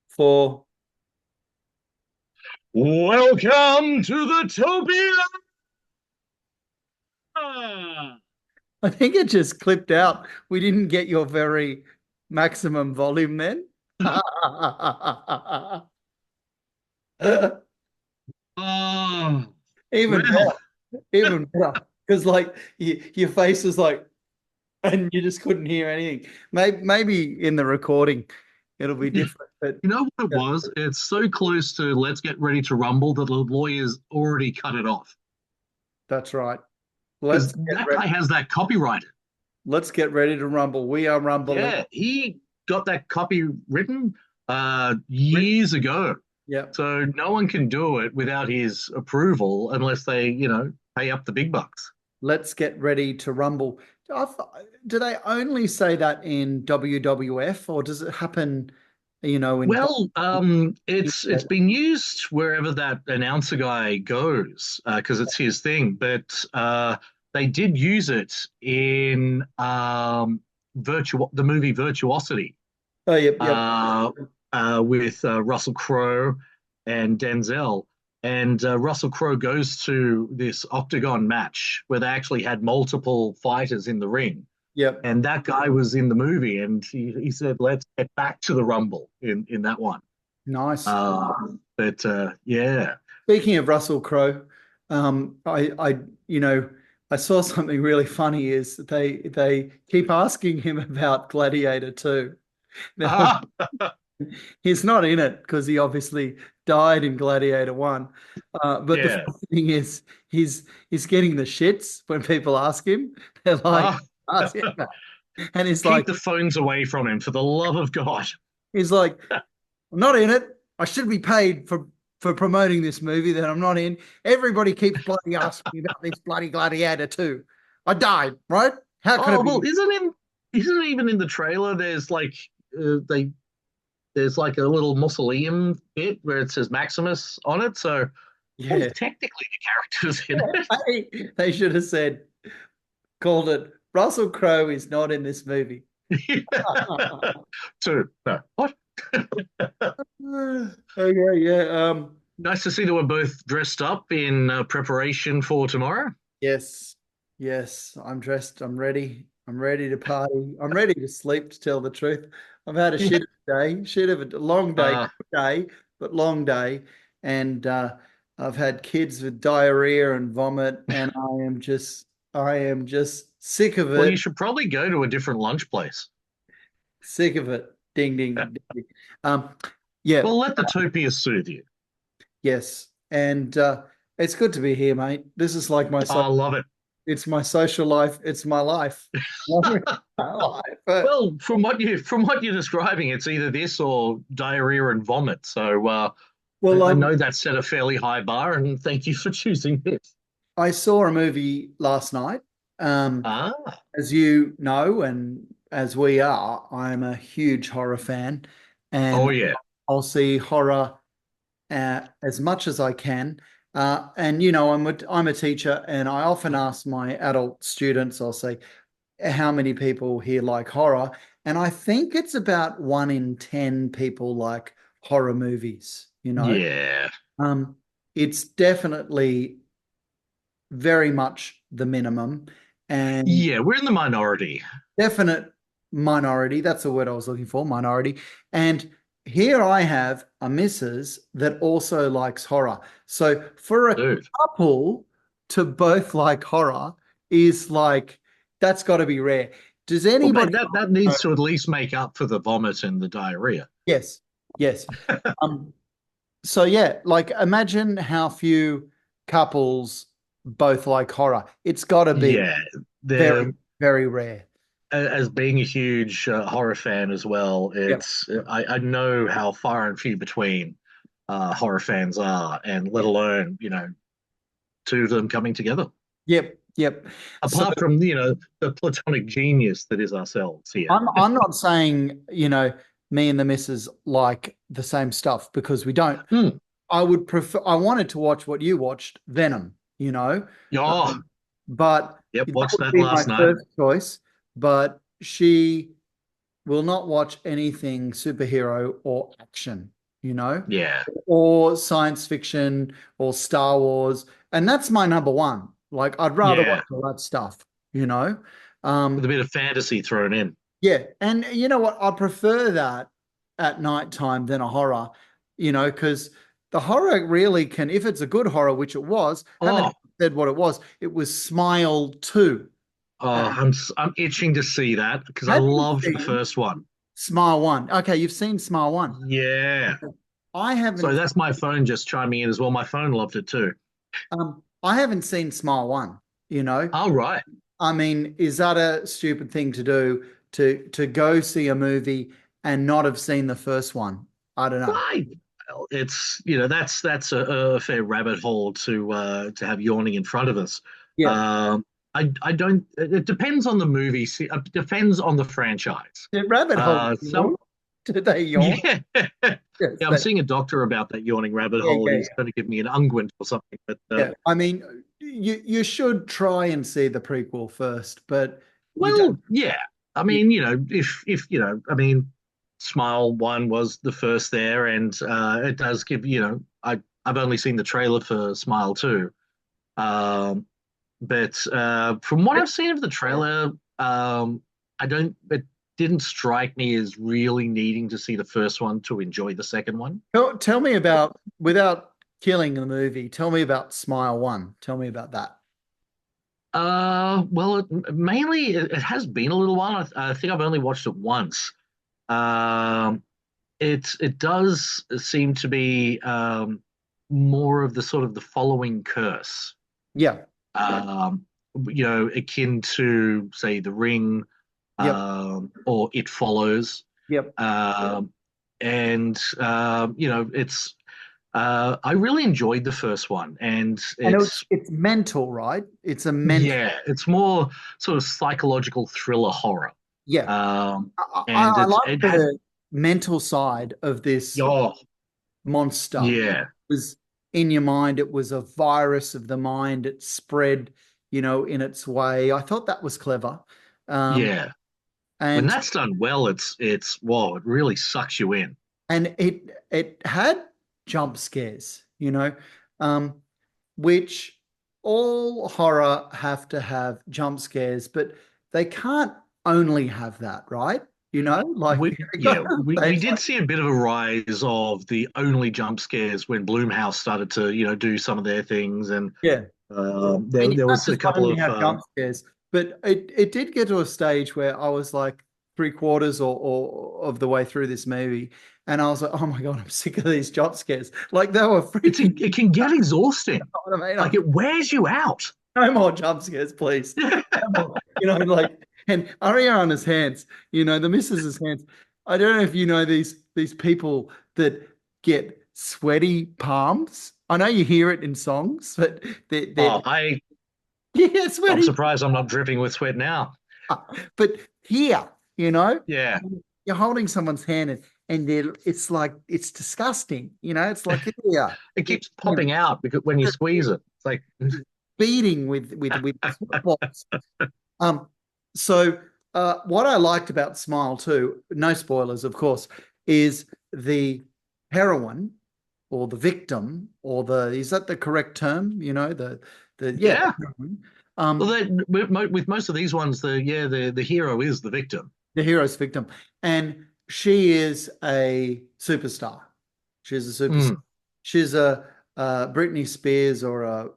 For Welcome to the Topia. I think it just clipped out. We didn't get your very maximum volume then. Oh, Even well, better, even better. Because like your face was like, and you just couldn't hear anything. Maybe in the recording it'll be you different, but know what it yeah, was? It's so close to Let's Get Ready to Rumble that the lawyers already cut it off that's right. because Let's get that ready. guy has that copyrighted. Let's get ready to rumble. We are rumbling. Yeah, he got that copy written years ago. Yep. So no one can do it without his approval unless they, pay up the big bucks. Let's get ready to rumble. I do they only say that in WWF or does it happen, in Well, it's been used wherever that announcer guy goes because it's his thing. But they did use it in the movie Virtuosity Oh, yep, yep. uh, with Russell Crowe and Denzel. And Russell Crowe goes to this octagon match where they actually had multiple fighters in the ring. Yep. And that guy was in the movie, and he said, "Let's get back to the Rumble in that one." Nice. But yeah, Speaking of Russell Crowe, I I saw something really funny is that they keep asking him about Gladiator 2. Now, ah, he's not in it because he obviously died in Gladiator 1. But the yeah, funny thing is he's getting the shits when people ask him. They're like, ah, ask him that. And keep the phones away from him for the love of God. he's like, I'm not in it. I should be paid for promoting this movie that I'm not in. Everybody keeps bloody asking me about this bloody Gladiator too. I died, right? How could Oh it well, be? isn't even in the trailer? They there's like a little mausoleum bit where it says Maximus on it. So well, Yeah. technically the character's in it. They should have said, called it Russell Crowe is not in this movie. So no, what? Okay, yeah. Nice to see that we're both dressed up in preparation for tomorrow. Yes, yes, I'm dressed. I'm ready. I'm ready to party. I'm ready to sleep, to tell the truth. I've had a shit of a day, shit of a long day, Uh, day, but long day. And I've had kids with diarrhea and vomit, and I am just sick of well, you it. should probably go to a different lunch place. Sick of it. Ding, ding, ding, ding. Um, yeah, Well, let the Topia soothe you. yes. And it's good to be here, mate. This is like Oh, I love it. it's my social life. It's my life. My life. Well, from what you're describing, it's either this or diarrhea and vomit. So Well, I know that set a fairly high bar, and thank you for choosing this. I saw a movie last night. Ah, As you know, and as we are, I'm a huge horror fan, oh and yeah. I'll see horror as much as I can. And I'm a teacher, and I often ask my adult students, I'll say, how many people here like horror? And I think it's about 1 in 10 people like horror movies, you know. Yeah. Um, it's definitely very much the minimum and Yeah, we're in the minority. definite minority. That's the word I was looking for, minority. And here I have a missus that also likes horror. So for a Dude. couple to both like horror is like, that's got to be rare. Does Well, mate, anybody that know? needs to at least make up for the vomit and the diarrhea. Yes, yes. Um, so yeah, like imagine how few couples both like horror. It's got to be Yeah, very, they're very rare. as being a huge horror fan as well. Yep. I know how far and few between horror fans are, and let alone two of them coming together. Yep. Yep. So Apart from the platonic genius that is ourselves here. I'm not saying, me and the missus like the same stuff because we don't. Hmm. I wanted to watch what you watched, Venom. Oh, But yep. that Watched would that be my last night. first choice. But she will not watch anything superhero or action, you know, Yeah, or science fiction or Star Wars. And that's my number one. Like, I'd rather yeah, watch all that stuff, you know? with a Um, bit of fantasy thrown in. yeah. And you know what? I prefer that at night time than a horror, because the horror really can, if it's a good horror, which it was, haven't Oh, said what it was Smile 2. oh, I'm itching to see that because I Have you loved the seen first one. Smile 1? Okay, you've seen Smile 1. Yeah. I So haven't that's my phone just chiming in as well. My phone loved it too. I haven't seen Smile 1, you know. All right. I mean, is that a stupid thing to do to go see a movie and not have seen the first one? I don't know. Why? Well, it's that's a fair rabbit hole to have yawning in front of us. Yeah. Um, I don't. It depends on the movie. It depends on the franchise. Did rabbit hole Some yawn? Did they yawn? yeah. Yes. Yeah, I'm seeing a doctor about that yawning rabbit Yeah, hole. yeah, He's going to give me an unguent or something. But yeah. I mean, you should try and see the prequel first, but you well, don't. yeah. I You, mean, if I mean, Smile One was the first there, and it does give I've only seen the trailer for Smile Two, um, but from what I've seen of the trailer, I don't. It didn't strike me as really needing to see the first one to enjoy the second one. tell me about, without killing the movie. Tell me about Smile 1. Tell me about that. Well, mainly it has been a little while. I think I've only watched it once. Um, it does seem to be more of the sort of the following curse, Yeah. um, akin to say The Ring, Yep. or It Follows, Yep. um, and it's I really enjoyed the first one, and And it's it's mental, right? It's a mental. yeah, it's more sort of psychological thriller horror, Yeah. um, and I like it has the mental side of this oh monster. yeah. It was in your mind. It was a virus of the mind. It spread, in its way. I thought that was clever. Um, Yeah, when and that's done well, it's whoa, it really sucks you in. and it had jump scares, um, which all horror have to have jump scares, but they can't only have that, right? Like We they yeah, got we they, did see a bit of a rise of the only jump scares when Bloomhouse started to do some of their things, and yeah. I mean, there you there can't was a just couple only of have jump scares, but it did get to a stage where I was like three quarters or of the way through this movie, and I was like, oh my God, I'm sick of these jump scares. Like they were freaking. it can get exhausting, What I mean, like it wears you out. no more jump scares, please. No more. Like, and Ariana's hands, the missus's hands. I don't know if you know these people that get sweaty palms. I know you hear it in songs, but they're Oh, I yeah, I'm sweaty. surprised I'm not dripping with sweat now. But here, Yeah, you're holding someone's hand and it's like it's disgusting. It's like yeah, it keeps popping out because when you squeeze it, it's like beating with sweat balls. Um, so what I liked about Smile too, no spoilers, of course, is the heroine or the victim or the is that the correct term? The yeah, yeah. heroine. Well, Um, with most of these ones, the hero is the victim. the hero's victim, and she is a superstar. She's a superstar. Mm. She's a Britney Spears or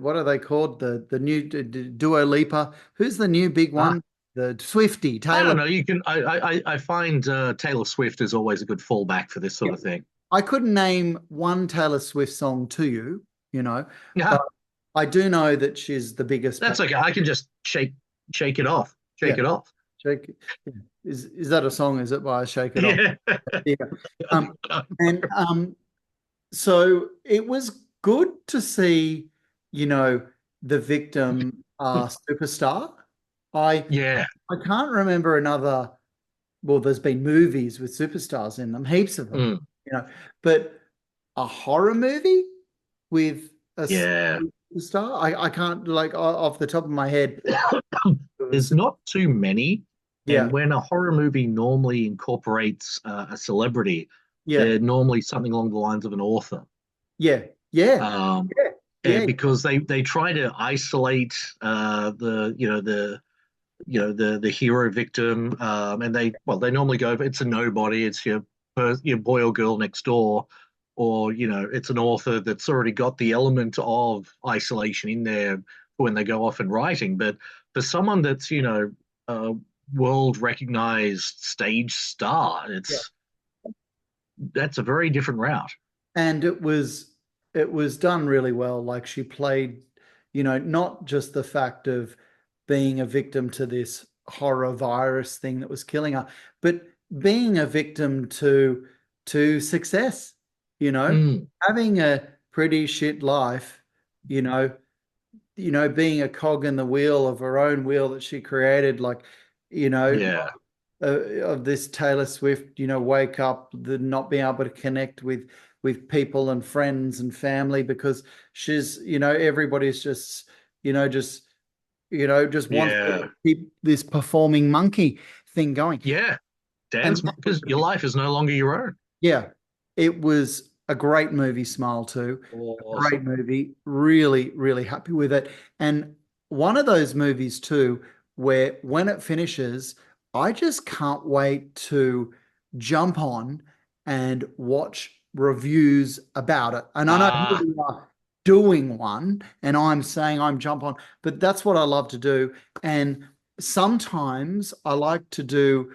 what are they called? The new Dua Lipa. Who's the new big Ah, one? The Swifty I Taylor. don't know. You can. I find Taylor Swift is always a good fallback for this Yeah. sort of thing. I couldn't name one Taylor Swift song to you, Yeah, but I do know that she's the biggest. that's okay. I can just shake it off. Yeah, Shake it off. Shake. Yeah. Is that a song? Is it by Shake It Off? Yeah. Yeah. Um, and so it was good to see, the victim superstar. I Yeah. I can't remember another. Well, there's been movies with superstars in them, heaps of them, Mm. but a horror movie with a Yeah. superstar, I can't like off the top of my head. It There's was, not too many. Yeah. And when a horror movie normally incorporates a celebrity, Yeah. they're normally something along the lines of an author. Yeah. Yeah. Um, Yeah. Yeah. because they try to isolate the the hero victim, and they normally go, it's a nobody, it's your boy or girl next door, or it's an author that's already got the element of isolation in there when they go off and writing. But for someone that's a world recognized stage star, Yeah. that's a very different route. And it was done really well. Like she played, not just the fact of being a victim to this horror virus thing that was killing her, but being a victim to success, Mm, having a pretty shit life, you know, being a cog in the wheel of her own wheel that she created, like, you know, yeah, of this Taylor Swift, wake up, the not being able to connect with people and friends and family because she's, everybody's just, just just wants to yeah, keep this performing monkey thing going. yeah. And Dance, because your life is no longer your own. yeah, it was a great movie, Smile 2. A great Awesome. movie. Really, really happy with it. And one of those movies too, where when it finishes, I just can't wait to jump on and watch reviews about it. And I know here Ah, we are doing one, and I'm saying I'm jump on, but that's what I love to do. And sometimes I like to do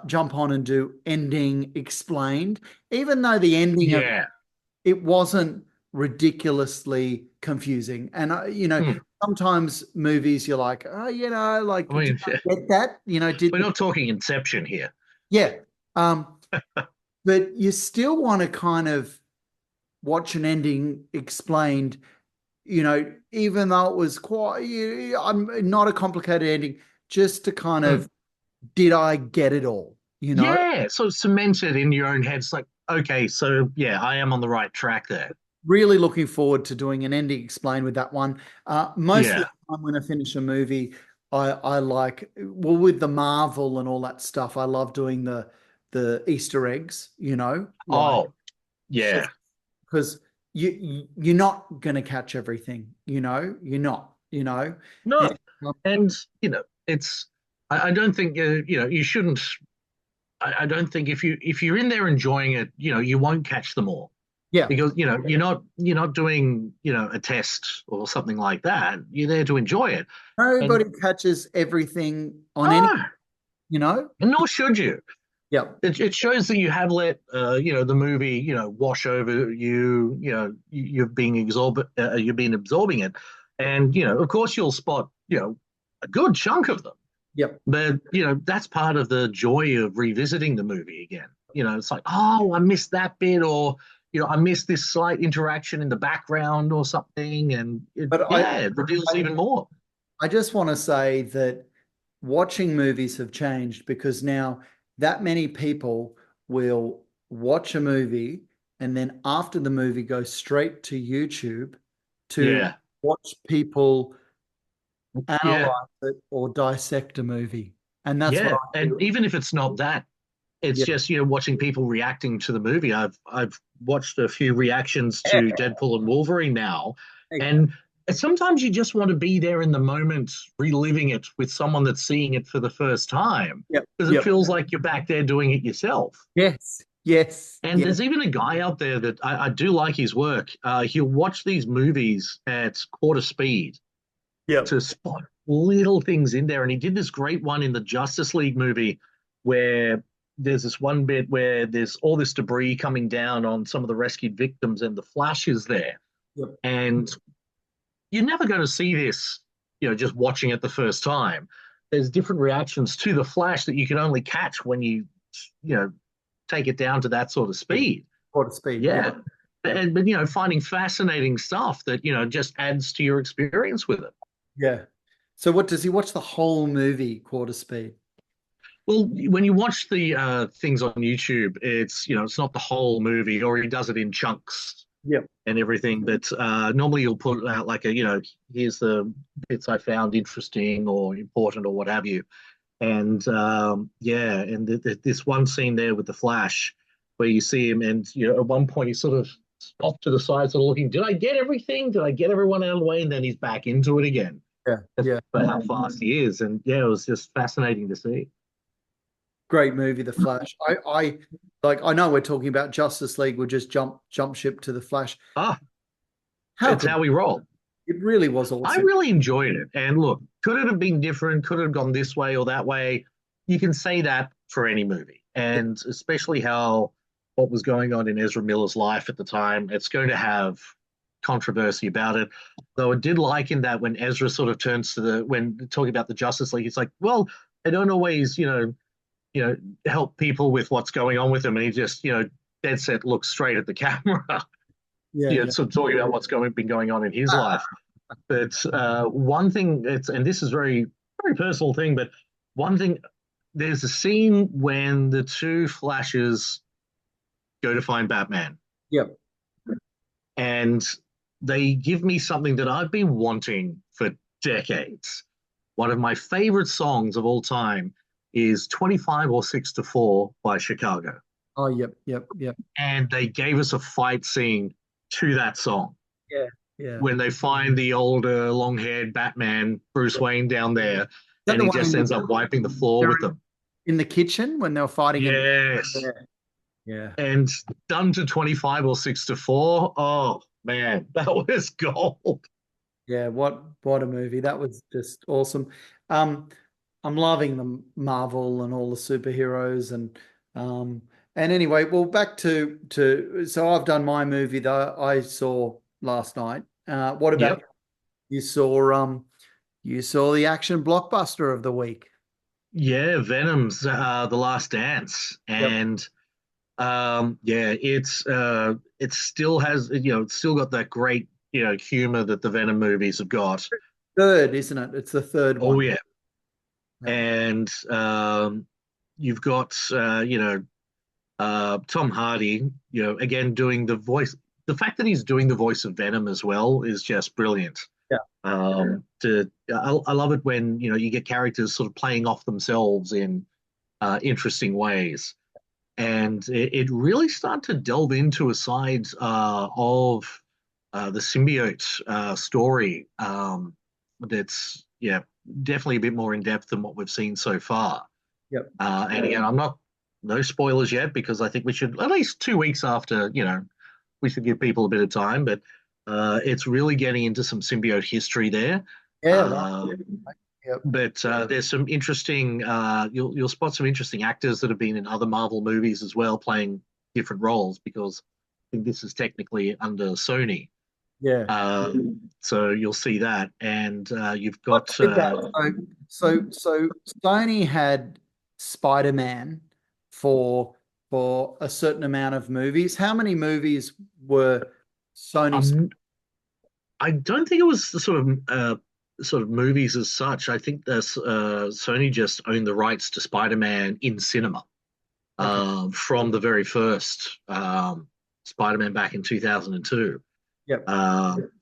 jump on and do ending explained, even though the ending of yeah. it wasn't ridiculously confusing. And Hmm. sometimes movies you're like, oh, like I did mean, I get that? Did we're the not talking Inception here. yeah. Um, but you still want to kind of watch an ending explained, even though it was quite, I'm not a complicated ending, just to kind Hmm. of did I get it all? Yeah, so cemented in your own head. It's like, okay, so yeah, I am on the right track there. Really looking forward to doing an ending explain with that one. Most of Yeah. the time when I finish a movie, I like, well, with the Marvel and all that stuff, I love doing the Easter eggs, like Oh, yeah. because you're not gonna catch everything, you're not, and No, um, and it's. I don't think you shouldn't. I don't think if you're in there enjoying it, you won't catch them all yeah, because you're not doing a test or something like that. You're there to enjoy it, and nobody catches everything on any, no, you know, and nor should you. yeah, It shows that you have let the movie wash over you. You've been you've been absorbing it, and of course you'll spot a good chunk of them. yep. But that's part of the joy of revisiting the movie again. It's like, oh, I missed that bit, or I missed this slight interaction in the background or something, and But yeah, it reveals I even more. I just want to say that watching movies have changed because now that many people will watch a movie and then after the movie go straight to YouTube to Yeah, watch people yeah, analyze it or dissect a movie. And that's what yeah. I And do. even if it's not that, it's Yeah. just watching people reacting to the movie. I've watched a few reactions to Deadpool and Wolverine now, and sometimes you just want to be there in the moment, reliving it with someone that's seeing it for the first time, Yep. because it Yep. feels like you're back there doing it yourself. Yes. Yes. And Yes. there's even a guy out there that I do like his work. He'll watch these movies at quarter speed Yep. to spot little things in there. And he did this great one in the Justice League movie where there's this one bit where there's all this debris coming down on some of the rescued victims, and the Flash is there. Yep. And you're never going to see this, just watching it the first time. There's different reactions to the Flash that you can only catch when you know, take it down to that sort of Yeah. speed. Quarter speed. Yeah. Yeah. But finding fascinating stuff that, just adds to your experience with it. Yeah. So what does he watch the whole movie quarter speed? Well, when you watch the things on YouTube, it's not the whole movie, or he does it in chunks Yep. and everything. But normally you'll put out like here's the bits I found interesting or important or what have you. And yeah, and this one scene there with the Flash, where you see him, and at one point he's sort of off to the side, sort of looking. Did I get everything? Did I get everyone out of the way? And then he's back into it again. Yeah, That's yeah. how fast he is, and yeah, it was just fascinating to see. Great movie, The Flash. I know we're talking about Justice League. We'll just jump ship to The Flash. Ah, How it's could how we roll. it really was I awesome? really enjoyed it. And look, could it have been different? Could it have gone this way or that way? You can say that for any movie. And especially how what was going on in Ezra Miller's life at the time, it's going to have controversy about it. Though I did like in that when Ezra sort of turns to when talking about the Justice League, it's like, well, I don't always, help people with what's going on with them. And he just, dead set looks straight at the camera, Yeah, yeah. sort of talking about what's been going on in his life. But one thing, and this is very, very personal thing, but one thing, there's a scene when the two Flashes go to find Batman, Yep. and they give me something that I've been wanting for decades. One of my favorite songs of all time is 25 or 6 to 4 by Chicago. Oh, yep, yep, yep. And they gave us a fight scene to that song Yeah, yeah. when they find the older, long haired Batman, Bruce Wayne, down there, That and the he one just ends up wiping the floor with them. in the kitchen when they were fighting in Yes. yeah, yeah. And done to 25 or 6 to 4. Oh, man, that was gold. Yeah, what a movie. That was just awesome. Um, I'm loving the Marvel and all the superheroes um and anyway, well back to so I've done my movie that I saw last night. What about Yep. you saw you saw the action blockbuster of the week? Yeah, Venom's The Last Dance. Yep. And yeah, it still has, it's still got that great, humor that the Venom movies have got. Third, isn't it? It's the third Oh, one. yeah. Yeah. And you've got, Tom Hardy, again doing the voice. The fact that he's doing the voice of Venom as well is just brilliant. Yeah. I love it when you get characters sort of playing off themselves in interesting ways, and it really started to delve into a side of the symbiote story that's definitely a bit more in depth than what we've seen so far. Yep. And again, I'm not no spoilers yet because I think we should at least 2 weeks after, we should give people a bit of time. But it's really getting into some symbiote history there. Yeah, right. Uh, Yep. but there's some interesting. You'll spot some interesting actors that have been in other Marvel movies as well, playing different roles because I think this is technically under Sony. Yeah. So you'll see that, and you've got What's with that? So Sony had Spider-Man for a certain amount of movies. How many movies were Sony? um, I don't think it was the sort of movies as such. I think this Sony just owned the rights to Spider-Man in cinema Okay. from the very first Spider-Man back in 2002. Yep.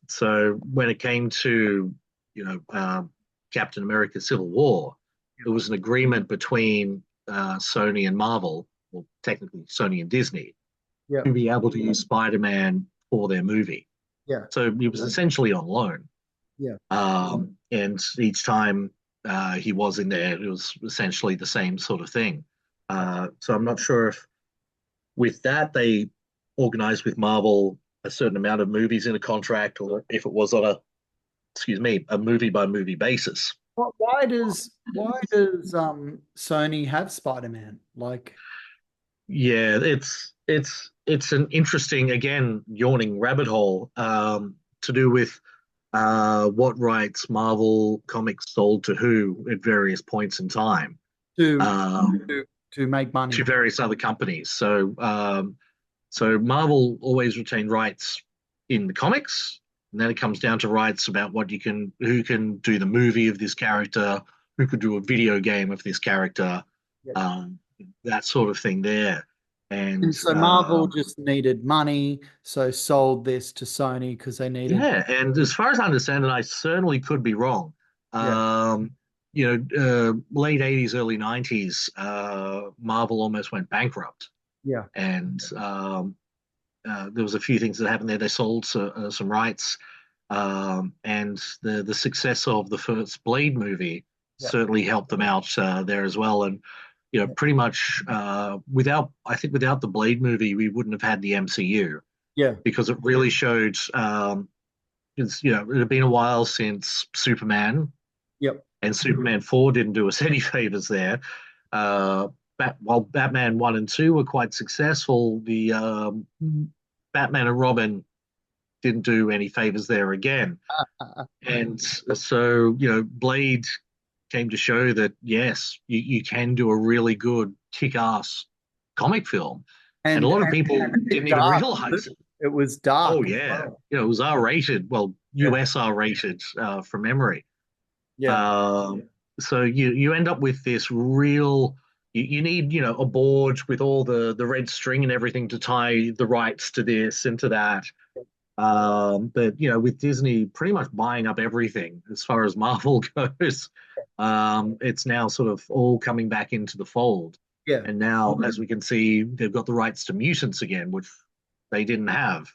So when it came to Captain America: Civil War, it was an agreement between Sony and Marvel, well, technically Sony and Disney, to Yep. be able to use Spider-Man for their movie. Yeah. So he was essentially on loan. Yeah. And each time he was in there, it was essentially the same sort of thing. So I'm not sure if with that they organized with Marvel a certain amount of movies in a contract, or if it was on a movie by movie basis. Why does Sony have Spider-Man? Like, Yeah, it's an interesting, again, yawning rabbit hole to do with what rights Marvel Comics sold to who at various points in time to um, to make to money. various other companies. So Marvel always retained rights in the comics, and then it comes down to rights about who can do the movie of this character, who could do a video game of this character, Yeah. um, that sort of thing there. And And so Marvel just needed money, so sold this to Sony because they needed. yeah, and as far as I understand, and I certainly could be wrong, Yeah. um, late 80s, early 90s, Marvel almost went bankrupt. Yeah. And there was a few things that happened there. They sold some rights, and the success of the first Blade movie Yeah. certainly helped them out there as well. And Yeah. pretty much without the Blade movie, we wouldn't have had the MCU Yeah. because it really showed. It had been a while since Superman, Yep. and Superman 4 didn't do us any favors there. Uh, while Batman 1 and 2 were quite successful, the Batman and Robin didn't do any favors there again. And so, Blade came to show that, yes, you can do a really good kick ass comic film. And a lot of people didn't even Dark. realize it. It was Oh, dark as yeah. well. It was R rated, well, Yeah. US R rated from memory. Yeah. Um, so you end up with this real. You need a board with all the red string and everything to tie the rights to this and to that. But with Disney pretty much buying up everything as far as Marvel goes, it's now sort of all coming back into the fold. Yeah. And now, as we can see, they've got the rights to mutants again, which they didn't have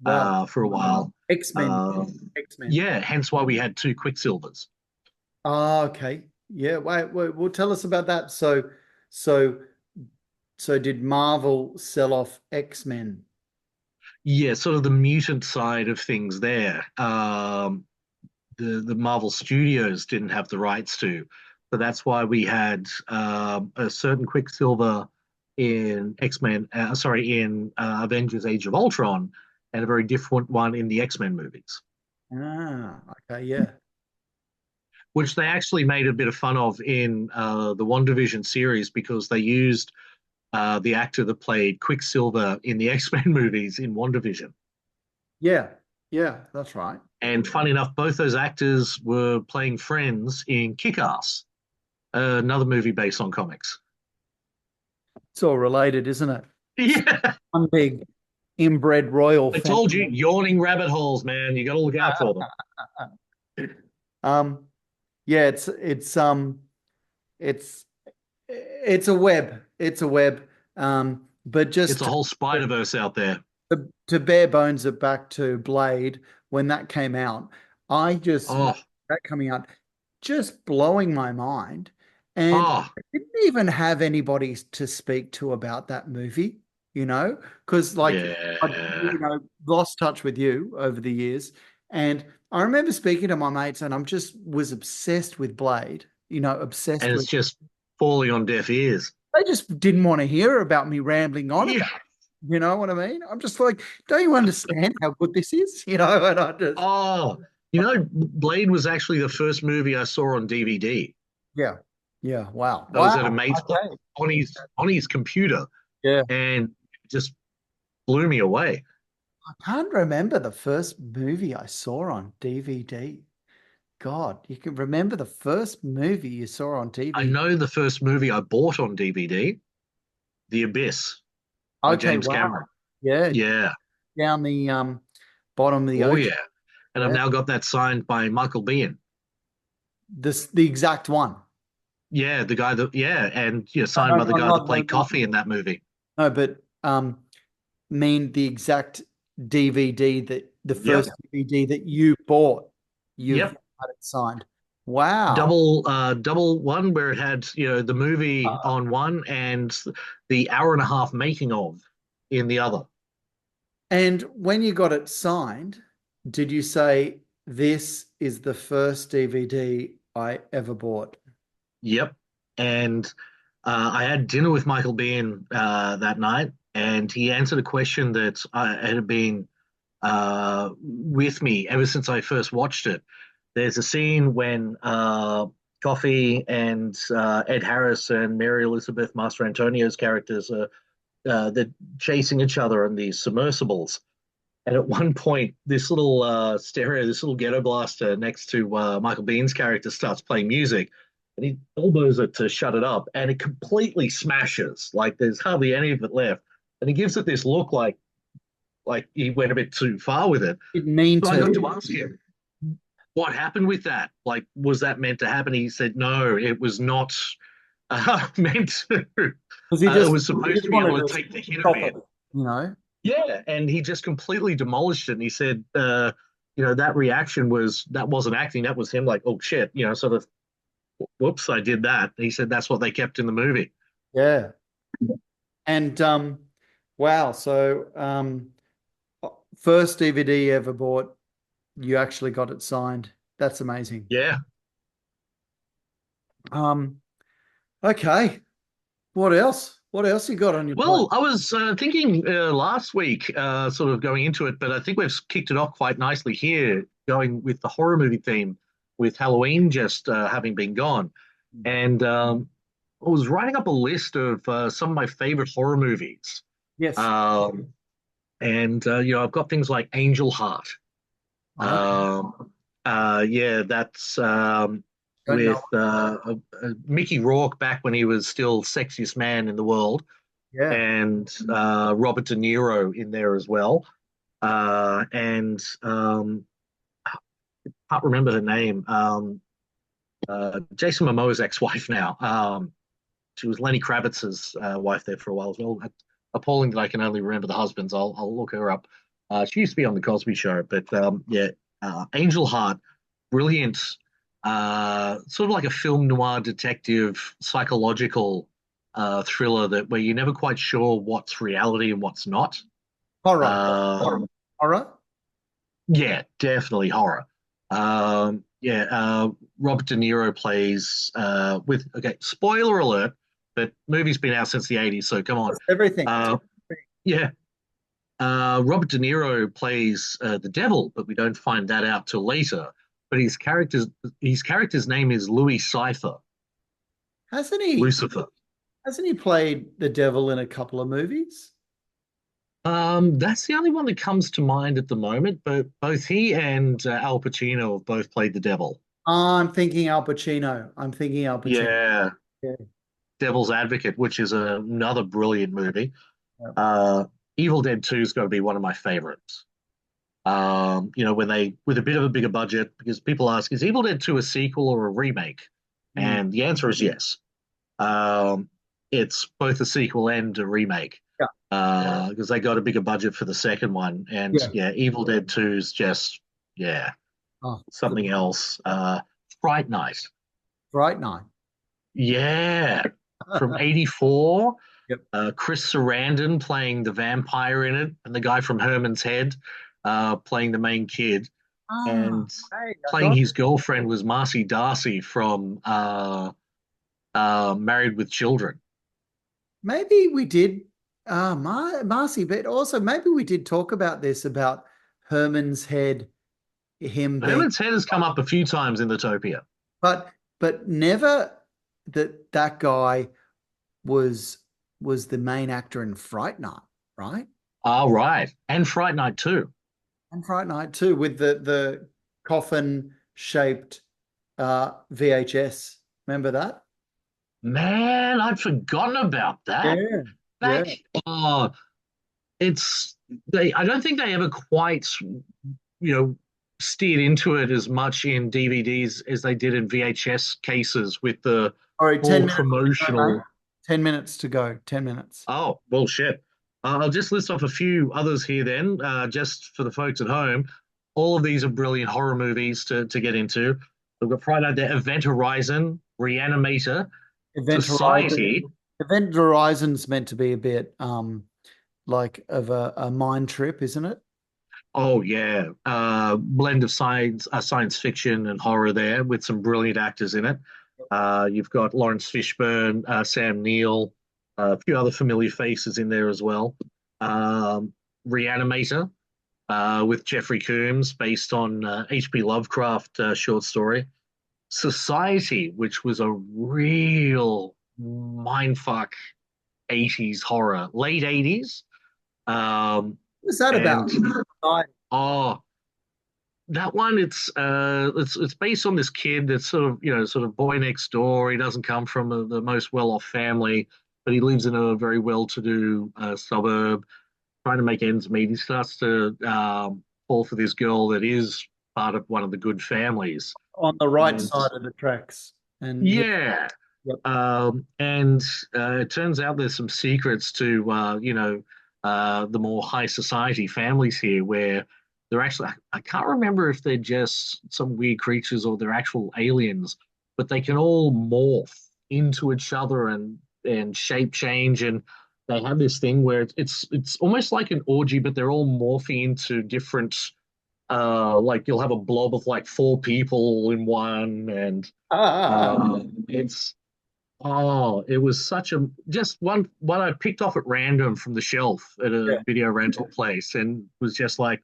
Wow. for a while. X-Men. X-Men. Yeah, hence why we had two Quicksilvers. Oh, okay. Yeah. Wait. Well, tell us about that. So, so did Marvel sell off X-Men? Yeah, sort of the mutant side of things there. The Marvel Studios didn't have the rights to, so that's why we had a certain Quicksilver in X-Men. Sorry, in Avengers: Age of Ultron, and a very different one in the X-Men movies, Ah, okay. Yeah. which they actually made a bit of fun of in the WandaVision series because they used the actor that played Quicksilver in the X-Men movies in WandaVision. Yeah. Yeah. That's right. And fun enough, both those actors were playing friends in Kick-Ass, another movie based on comics. It's all related, isn't it? Yeah, One big inbred royal I family. told you, yawning rabbit holes, man. You got to look out for them. Um, yeah, it's it's a web. It's a web. But It's a just whole Spider-Verse out there. to bare bones it back to Blade when that came out, I just Oh, that coming out just blowing my mind. And oh, I didn't even have anybody to speak to about that movie, because I, yeah. lost touch with you over the years. And I remember speaking to my mates and I'm just was obsessed with Blade, And obsessed it's with just falling on deaf ears. they just didn't want to hear about me rambling on Yeah. about it. You know what I mean? I'm just like, don't you understand how good this is? And I just, Oh, Blade was actually the first movie I saw on DVD. yeah, yeah, wow, I was at a wow. mate's place Okay. on his computer, Yeah. and it just blew me away. I can't remember the first movie I saw on DVD. God, you can remember the first movie you saw on I TV. know the first movie I bought on DVD, The Abyss by Okay, James wow. Cameron. Yeah, Yeah. down the bottom of the Oh, ocean. yeah. And I've Yeah. now got that signed by Michael Biehn. The exact one. Yeah, the guy that, yeah, and No, signed no, by the no, guy that no, played no, Coffee in that movie. no, but mean the exact DVD that the Yep. first DVD that you bought, you've Yep. had it signed. Wow. Double one where it had, the movie Uh, on one and the hour and a half making of in the other. and when you got it signed, did you say, this is the first DVD I ever bought? Yep. And I had dinner with Michael Biehn that night, and he answered a question that had been with me ever since I first watched it. There's a scene when Coffee and Ed Harris and Mary Elizabeth Master Antonio's characters are they're chasing each other in these submersibles. And at one point, this little stereo, this little ghetto blaster next to Michael Biehn's character starts playing music, and he elbows it to shut it up, and it completely smashes. Like there's hardly any of it left, and he gives it this look like he went a bit too far with it. Didn't mean So I got to. to ask him, what happened with that? Like, was that meant to happen? He said, no, it was not meant to. Because It was he supposed just to be wanted able to to take the hit a stop it, bit. you know? Yeah, and he just completely demolished it. And he said, that reaction that wasn't acting. That was him, like, oh shit, sort of, whoops, I did that. And he said that's what they kept in the movie. Yeah. And wow, so first DVD ever bought, you actually got it signed. That's amazing. Yeah. Um, okay. What else? What else you got on your plate? Well, I was thinking last week, sort of going into it, but I think we've kicked it off quite nicely here, going with the horror movie theme, with Halloween just having been gone. And I was writing up a list of some of my favorite horror movies. Yes. Um, and I've got things like Angel Heart. Okay. Yeah, that's Don't know. with Mickey Rourke back when he was still sexiest man in the world, Yeah. and Robert De Niro in there as well. And can't remember her name. Jason Momoa's ex-wife now. She was Lenny Kravitz's wife there for a while as well. Appalling that I can only remember the husbands. I'll look her up. She used to be on the Cosby Show, but yeah, Angel Heart, brilliant. Sort of like a film noir detective psychological thriller that where you're never quite sure what's reality and what's not. Horror. Um, Horror. yeah, definitely horror. Yeah, Robert De Niro plays with, okay, spoiler alert, but movie's been out since the 80s, so come on. It's everything. Uh, yeah, Robert De Niro plays the devil, but we don't find that out till later. But his character's name is Louis Cypher, Hasn't he? Lucifer. Hasn't he played the devil in a couple of movies? That's the only one that comes to mind at the moment, but both he and Al Pacino have both played the devil. I'm thinking Al Pacino. I'm thinking Al Pacino. Yeah, Yeah. Devil's Advocate, which is another brilliant movie. Yeah. Uh, Evil Dead 2's got to be one of my favorites. When they, with a bit of a bigger budget, because people ask, is Evil Dead 2 a sequel or a remake? Mm. And the answer is yes. Um, it's both a sequel and a remake Yeah. because they got a bigger budget for the second one. And Yeah. yeah, Evil Dead 2 is just, yeah, Oh, good. something else. Fright Night. Fright Night. Yeah, from '84. Yep. Chris Sarandon playing the vampire in it, and the guy from Herman's Head playing the main kid. Ah, And hey, I playing got his girlfriend was Marcy Darcy from Married with Children. maybe we did Marcy, but also maybe we did talk about this about Herman's Head, him being Herman's Head has come up a few times in the Topia. but never that guy was the main actor in Fright Night, right? Oh, right. And Fright Night too. And Fright Night too, with the coffin shaped VHS. Remember that? Man, I'd forgotten about that. Yeah, yeah. Back, oh, it's I don't think they ever quite, steered into it as much in DVDs as they did in VHS cases with the All right, 10 more minutes to go, mate. promotional. 10 minutes to go. 10 minutes. Oh, well, shit. I'll just list off a few others here then, just for the folks at home. All of these are brilliant horror movies to get into. We've got Friday there, Event Horizon, Reanimator, Event Horizon. Society. Event Horizon's meant to be a bit like of a mind trip, isn't it? Oh yeah, blend of science fiction and horror there with some brilliant actors in it. You've got Lawrence Fishburne, Sam Neill, a few other familiar faces in there as well. Um, Reanimator with Jeffrey Combs, based on H.P. Lovecraft short story. Society, which was a real mindfuck 80s horror, late 80s. Um, What's that and about? Right. oh, that one, it's based on this kid that's sort of boy next door. He doesn't come from the most well-off family, but he lives in a very well-to-do suburb, trying to make ends meet. He starts to fall for this girl that is part of one of the good families. On the right And side of the tracks. And yeah, yeah, yep. and it turns out there's some secrets to the more high society families here where they're actually I can't remember if they're just some weird creatures or they're actual aliens, but they can all morph into each other and shape change and they have this thing where it's almost like an orgy, but they're all morphing into different like you'll have a blob of like four people in one and it's it was such a just one I picked off at random from the shelf at a Yeah. video rental place and was just like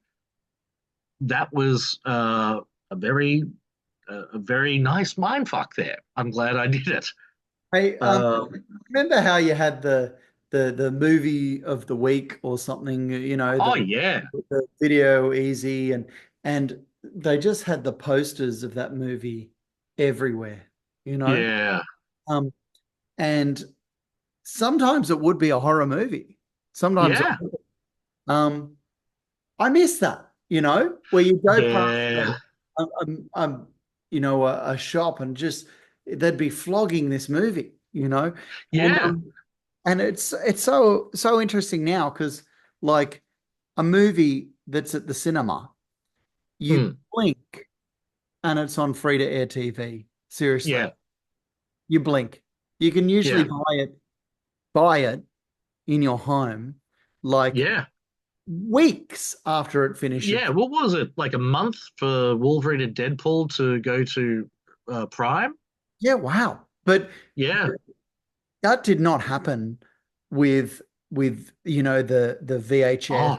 that was a very a very nice mind fuck there. I'm glad I did it. Hey, Um, remember how you had the movie of the week or something, oh yeah, the video easy and they just had the posters of that movie everywhere, you know? yeah, Um, and sometimes it would be a horror movie. Sometimes yeah, um I miss that, where you go past yeah, a shop and just they'd be flogging this movie, and yeah. and it's so interesting now because like a movie that's at the cinema, you Hmm, blink and it's on free to air TV. Seriously, yeah, you blink. You can usually yeah, buy it in your home like yeah. weeks after it finishes. Yeah, what was it? Like a month for Wolverine and Deadpool to go to Prime? Yeah, wow. But Yeah. that did not happen with the VHS. Oh,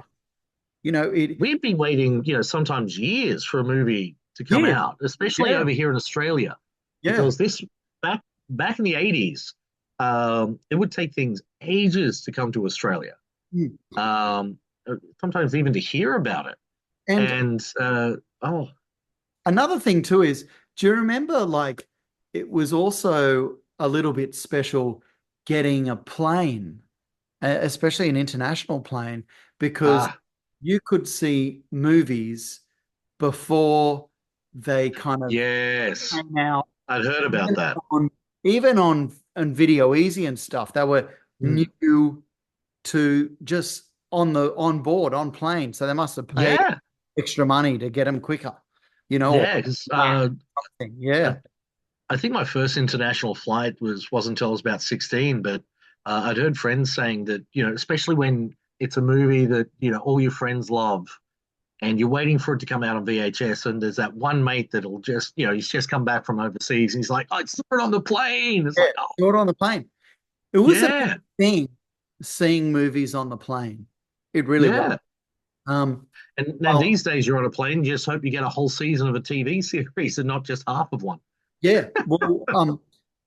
It we've been waiting, sometimes years for a movie to come years. out, especially Yeah, over here in Australia, yeah. because this back in the 80s, it would take things ages to come to Australia. Mm. Um, Sometimes even to hear about it. And And oh, another thing too is, do you remember like it was also a little bit special getting a plane, especially an international plane, because ah, you could see movies before they kind of yes, came out. I'd heard about even that. on even on Video Easy and stuff, they were Mm. new to just on board on plane, so they must have paid Yeah, extra money to get them quicker, or yeah, because something. I, Yeah, I think my first international flight wasn't until I was about 16, but I'd heard friends saying that, especially when it's a movie that, all your friends love and you're waiting for it to come out on VHS and there's that one mate that'll just, he's just come back from overseas and he's like, I saw it on the plane. It's yeah, like, oh, saw it on the plane. It was a yeah, big thing seeing movies on the plane. It really was. yeah. Um, And now well, these days you're on a plane, you just hope you get a whole season of a TV series and not just half of one. yeah. Well,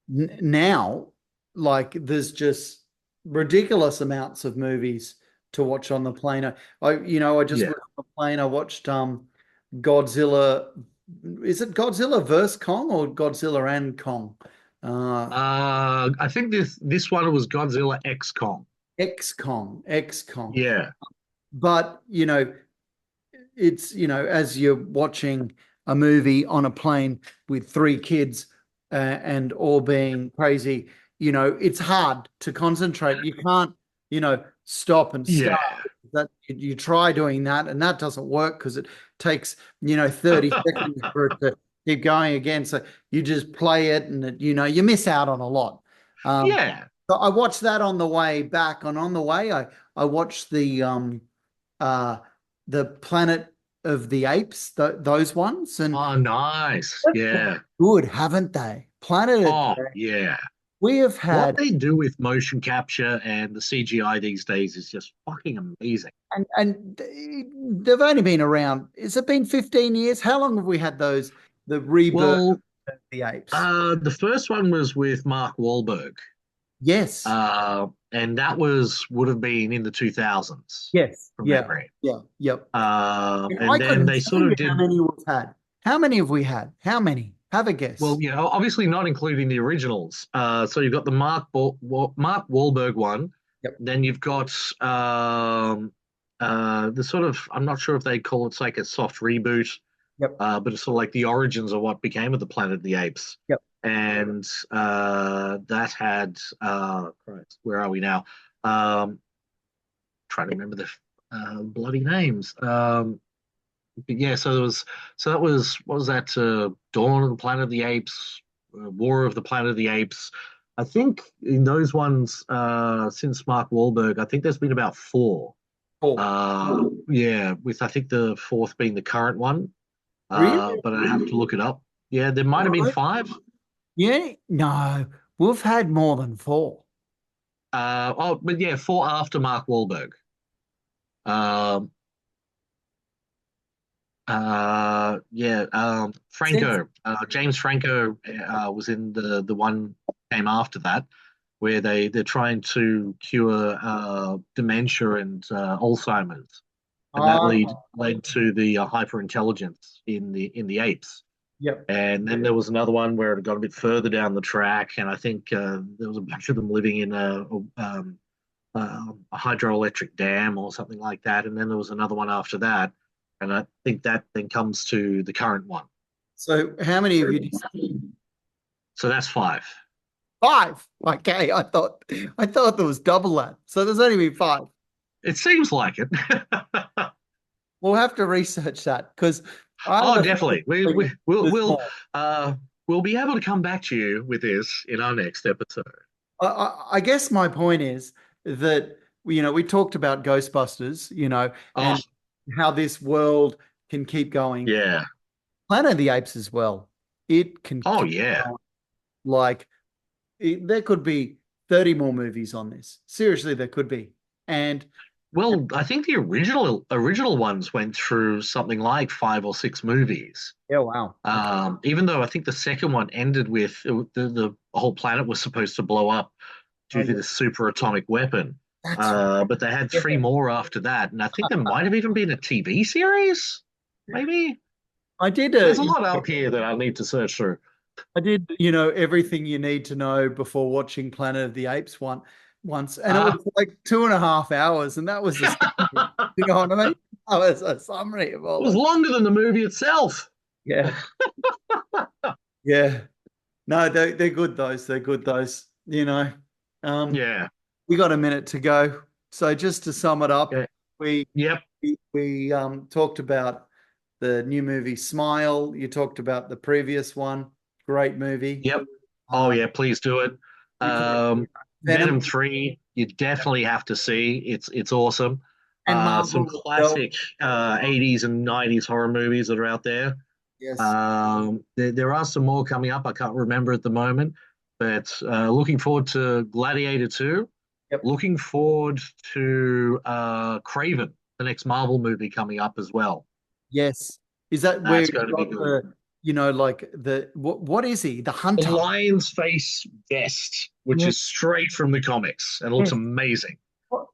now, like, there's just ridiculous amounts of movies to watch on the plane. I just Yeah. went on the plane. I watched Godzilla. Is it Godzilla versus Kong or Godzilla and Kong? Uh, I think this one was Godzilla X Kong. X Kong. Yeah. But it's as you're watching a movie on a plane with three kids and all being crazy, it's hard to concentrate. You can't stop and start. Yeah. That you try doing that and that doesn't work because it takes 30 seconds for it to keep going again, so you just play it and you miss out on a lot. um Yeah. so I watched that on the way back, and on the way I watched uh the Planet of the Apes, those ones, and Oh, nice. they've got Yeah. good, haven't they? Planet of Oh, the Apes. yeah. We have What had, they do with motion capture and the CGI these days is just fucking amazing. and they've only been around. Has it been 15 years? How long have we had the rebirth Well, of the apes? the first one was with Mark Wahlberg, Yes. and that would have been in the 2000s Yes. from Yeah. memory. Yeah. Yep. And I And then couldn't they tell sort you of how did many we've had. How many have we had? How many? Have a well, guess. obviously not including the originals. So you've got the Mark Wahlberg one. Yep. Then you've got the sort of I'm not sure if they call it's like a soft reboot. Yep. but it's sort of like the origins of what became of the Planet of the Apes. Yep. And that had Christ, where are we now? Trying to remember the bloody names. But yeah, so that was what was that? Dawn of the Planet of the Apes, War of the Planet of the Apes. I think in those ones, since Mark Wahlberg, I think there's been about four. Cool. Yeah, with I think the fourth being the current one. Really? But I have to look it up. Yeah, there might have been What? five. Yeah. No, we've had more than four. But yeah, four after Mark Wahlberg. Um, yeah, Since Franco, James Franco was in the one came after that, where they're trying to cure dementia and Alzheimer's, and that uh, led to the hyperintelligence in the apes. yep. And then there was another one where it got a bit further down the track, and I think there was a bunch of them living in a hydroelectric dam or something like that. And then there was another one after that, and I think that then comes to the current one. So how many of you? So that's five. Five. Okay, I thought there was double that. So there's only been five. It seems like it. We'll have to research that because I have Oh, a definitely. feeling there's more. Uh, we'll be able to come back to you with this in our next episode. I guess my point is that we talked about Ghostbusters, Oh, and how this world can keep going. yeah. Planet of the Apes as well. It can Oh, keep yeah. going. Like there could be 30 more movies on this. Seriously, there could be. And Well, I think the original ones went through something like five or six movies. yeah, wow. Okay. Even though I think the second one ended with the whole planet was supposed to blow up Oh, due to yeah. the super atomic weapon. That's But they had three yeah. more after that, and I think there might have even been a TV series. Maybe I did there's a lot up here that I need to search through. I did, everything you need to know before watching Planet of the Apes once, and it Uh, was like 2.5 hours, and that was a summary. You know what I mean? That was a summary of It all was this. longer than the movie itself. Yeah, yeah. No, they're good. They're good. Um, Yeah. we got a minute to go. So just to sum it up, Okay. we Yep. talked about the new movie Smile. You talked about the previous one. Great movie. Yep. Oh Um, yeah, please do it. we talked Venom Venom 3, you definitely have to see. It's awesome. and Some Marvel as well. classic 80s and 90s horror movies that are out there. Yes. There are some more coming up. I can't remember at the moment, but looking forward to Gladiator 2. Yep. Looking forward to Kraven, the next Marvel movie coming up as well. Yes. Is that where That's he's going to be got good. like what is he? The The hunter. lion's face vest, which Yeah. is straight from the comics and looks Yes. amazing.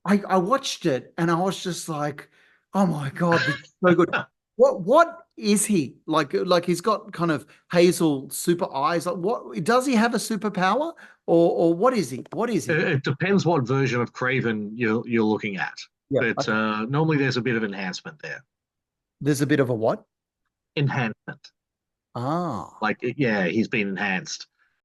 I watched it and I was just like, oh my God, this is so good. What is he? Like he's got kind of hazel super eyes. Like what does he have a superpower? Or what is he? What is he? It depends what version of Craven you're looking at, Yeah. but Okay. normally there's a bit of enhancement there. There's a bit of a what? Enhancement, Ah. like yeah, he's been enhanced.